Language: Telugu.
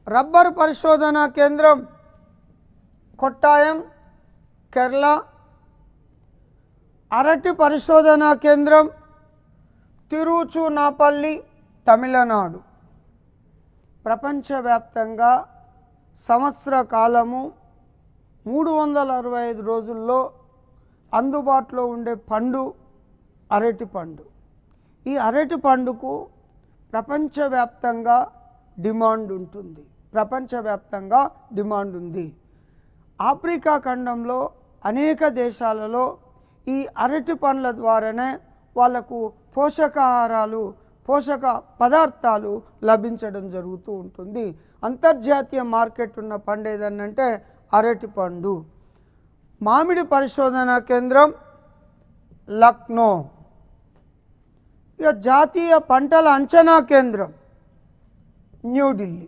రబ్బర్ పరిశోధనా కేంద్రం కొట్టాయం కేరళ, అరటి పరిశోధనా కేంద్రం తిరుచునాపల్లి తమిళనాడు. ప్రపంచవ్యాప్తంగా సంవత్సర కాలము 365 రోజుల్లో అందుబాటులో ఉండే పండు అరటి పండు. ఈ అరటి పండుకు ప్రపంచవ్యాప్తంగా డిమాండ్ ఉంటుంది. ప్రపంచవ్యాప్తంగా డిమాండ్ ఉంది. ఆఫ్రికా ఖండంలో అనేక దేశాలలో ఈ అరటి పండ్ల ద్వారానే వాళ్ళకు పోషకాహారాలు, పోషక పదార్థాలు లభించడం జరుగుతూ ఉంటుంది. అంతర్జాతీయ మార్కెట్ ఉన్న పండు ఏదన్నంటే అరటి పండు. మామిడి పరిశోధనా కేంద్రం లక్నో. ఇక జాతీయ పంటల అంచనా కేంద్రం న్యూఢిల్లీ.